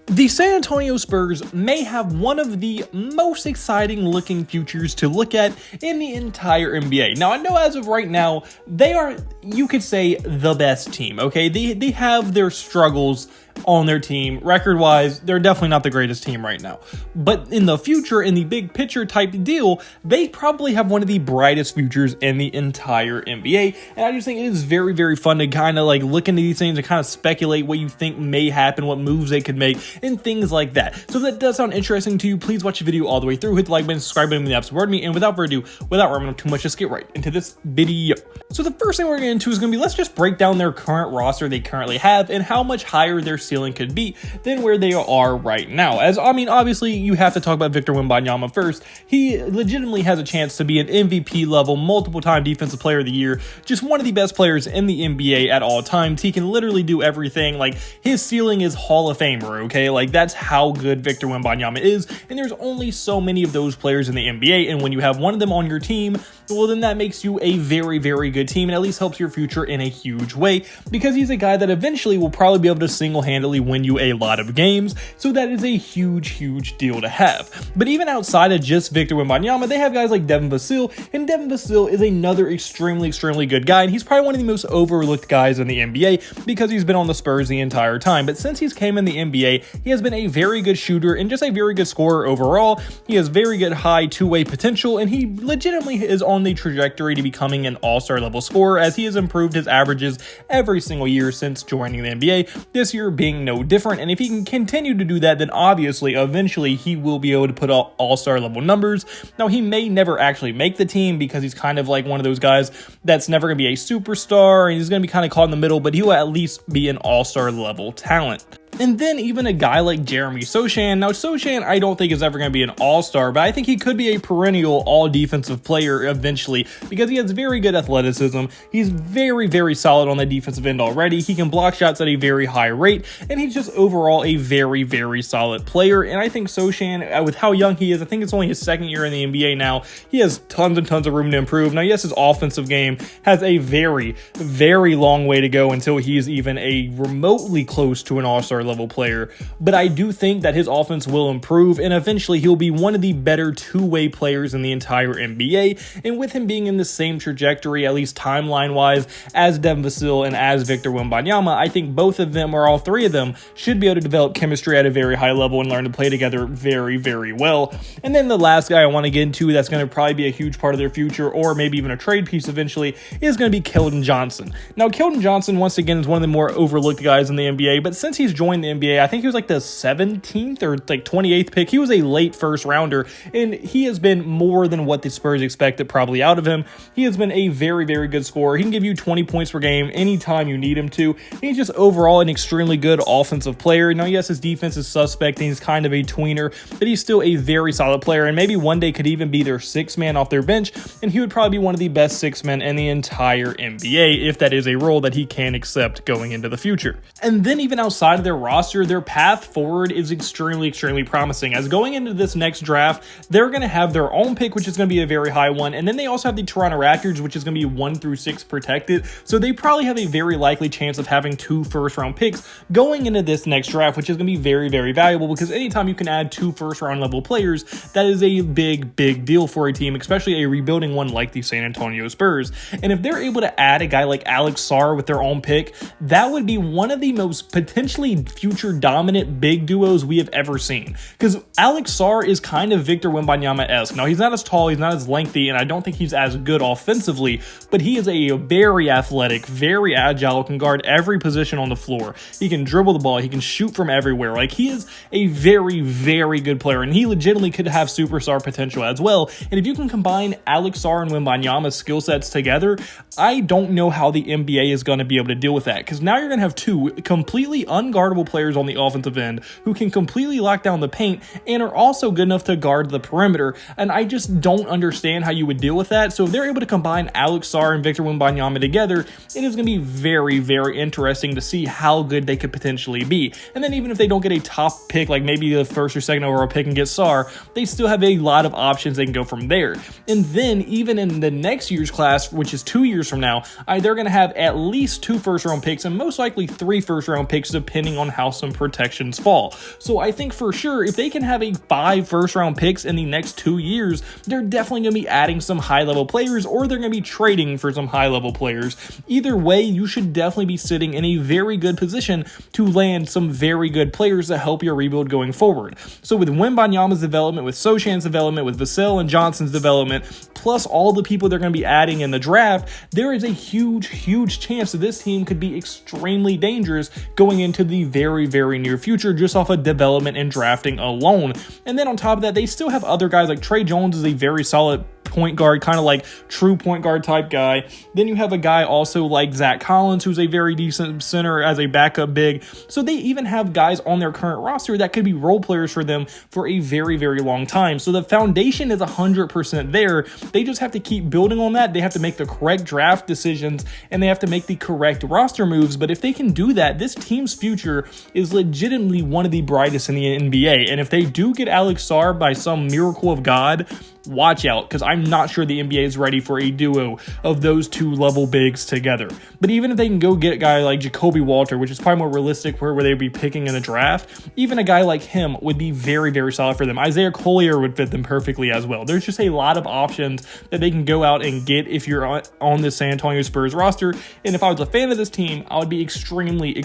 The San Antonio Spurs may have one of the most exciting looking futures to look at in the entire NBA. Now, I know as of right now, they are, you could say, the best team, okay? They have their struggles on their team. Record-wise, they're definitely not the greatest team right now. But in the future, in the big picture type deal, they probably have one of the brightest futures in the entire NBA. And I just think it is very, very fun to kind of like look into these things and kind of speculate what you think may happen, what moves they could make, and things like that. So if that does sound interesting to you, please watch the video all the way through, hit the like button, subscribe button, the apps support me, and without further ado, without rambling too much, let's get right into this video. So the first thing we're going to get into is going to be, let's just break down their current roster they currently have and how much higher their ceiling could be than where they are right now. As I mean, obviously you have to talk about Victor Wembanyama first. He legitimately has a chance to be an MVP level, multiple time defensive player of the year, just one of the best players in the NBA at all times. He can literally do everything. Like, his ceiling is Hall of Famer, okay? Like, that's how good Victor Wembanyama is, and there's only so many of those players in the NBA, and when you have one of them on your team, well, then that makes you a very, very good team, and at least helps your future in a huge way, because he's a guy that eventually will probably be able to single-handedly win you a lot of games, so that is a huge, huge deal to have. But even outside of just Victor Wembanyama, they have guys like Devon Basil, and Devon Basil is another extremely, extremely good guy, and he's probably one of the most overlooked guys in the NBA, because he's been on the Spurs the entire time. But since he's came in the NBA, he has been a very good shooter and just a very good scorer overall. He has very good high two-way potential, and he legitimately is on the trajectory to becoming an all-star level scorer, as he has improved his averages every single year since joining the NBA, this year being no different. And if he can continue to do that, then obviously eventually he will be able to put up all-star level numbers. Now, he may never actually make the team, because he's kind of like one of those guys that's never going to be a superstar, and he's going to be kind of caught in the middle, but he will at least be an all-star level talent. And then even a guy like Jeremy Sochan. Now, Sochan I don't think is ever going to be an all-star, but I think he could be a perennial all-defensive player eventually, because he has very good athleticism. He's very, very solid on the defensive end already. He can block shots at a very high rate, and he's just overall a very, very solid player. And I think Sochan, with how young he is, I think it's only his second year in the NBA now, he has tons and tons of room to improve. Now, yes, his offensive game has a very, very long way to go until he's even a remotely close to an all-star level player, but I do think that his offense will improve, and eventually he'll be one of the better two-way players in the entire NBA. And with him being in the same trajectory, at least timeline wise, as Devon Basil and as Victor Wembanyama, I think both of them, or all three of them, should be able to develop chemistry at a very high level and learn to play together very, very well. And then the last guy I want to get into that's going to probably be a huge part of their future, or maybe even a trade piece eventually, is going to be Kellen Johnson. Now, Kellen Johnson once again is one of the more overlooked guys in the NBA, but since he's joined the NBA, I think he was like the 17th or like 28th pick. He was a late first rounder, and he has been more than what the Spurs expected probably out of him. He has been a very, very good scorer. He can give you 20 points per game anytime you need him to. He's just overall an extremely good offensive player. Now, yes, his defense is suspect, and he's kind of a tweener, but he's still a very solid player, and maybe one day could even be their sixth man off their bench, and he would probably be one of the best six men in the entire NBA, if that is a role that he can accept going into the future. And then even outside of their roster, their path forward is extremely, extremely promising, as going into this next draft, they're going to have their own pick, which is going to be a very high one, and then they also have the Toronto Raptors, which is going to be 1 through 6 protected, so they probably have a very likely chance of having 2 first-round picks going into this next draft, which is going to be very, very valuable, because anytime you can add 2 first-round level players, that is a big, big deal for a team, especially a rebuilding one like the San Antonio Spurs. And if they're able to add a guy like Alex Sarr with their own pick, that would be one of the most potentially future dominant big duos we have ever seen, because Alex Sarr is kind of Victor Wembanyama-esque. Now, he's not as tall, he's not as lengthy, and I don't think he's as good offensively, but he is a very athletic, very agile, can guard every position on the floor. He can dribble the ball, he can shoot from everywhere. Like, he is a very, very good player, and he legitimately could have superstar potential as well. And if you can combine Alex Sarr and Wembanyama's skill sets together, I don't know how the NBA is going to be able to deal with that, because now you're going to have 2 completely unguardable players on the offensive end who can completely lock down the paint and are also good enough to guard the perimeter, and I just don't understand how you would deal with that. So if they're able to combine Alex Sarr and Victor Wembanyama together, it is going to be very, very interesting to see how good they could potentially be. And then even if they don't get a top pick, like maybe the first or second overall pick and get Sarr, they still have a lot of options they can go from there. And then even in the next year's class, which is 2 years from now, they're going to have at least 2 first-round picks and most likely 3 first-round picks depending on how some protections fall. So I think for sure, if they can have 5 first-round picks in the next 2 years, they're definitely going to be adding some high-level players, or they're going to be trading for some high-level players. Either way, you should definitely be sitting in a very good position to land some very good players to help your rebuild going forward. So with Wembanyama's development, with Sochan's development, with Vasil and Johnson's development, plus all the people they're going to be adding in the draft, there is a huge chance that this team could be extremely dangerous going into the very near future, just off of development and drafting alone. And then on top of that, they still have other guys like Trey Jones is a very solid point guard, kind of like true point guard type guy. Then you have a guy also like Zach Collins, who's a very decent center as a backup big. So they even have guys on their current roster that could be role players for them for a very long time. So the foundation is 100% there. They just have to keep building on that. They have to make the correct draft decisions, and they have to make the correct roster moves. But if they can do that, this team's future is legitimately one of the brightest in the NBA. And if they do get Alex Sarr by some miracle of God, watch out, because I'm not sure the NBA is ready for a duo of those two level bigs together. But even if they can go get a guy like Jacoby Walter, which is probably more realistic where they'd be picking in the draft, even a guy like him would be very solid for them. Isaiah Collier would fit them perfectly as well. There's just a lot of options that they can go out and get if you're on the San Antonio Spurs roster. And if I was a fan of this team, I would be extremely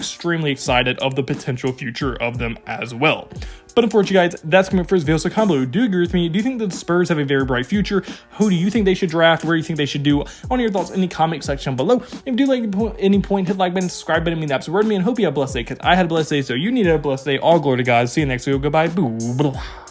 excited of the potential future of them as well. But unfortunately, guys, that's coming for this video. So comment below. Do you agree with me? Do you think that the Spurs have a very bright future? Who do you think they should draft? Where do you think they should do? I want to hear your thoughts in the comment section below. If you do like any point, hit the like button, subscribe button, mean the absolute word to me, and hope you have a blessed day, because I had a blessed day, so you need a blessed day. All glory to God. See you next video. Goodbye. Boo. Blah.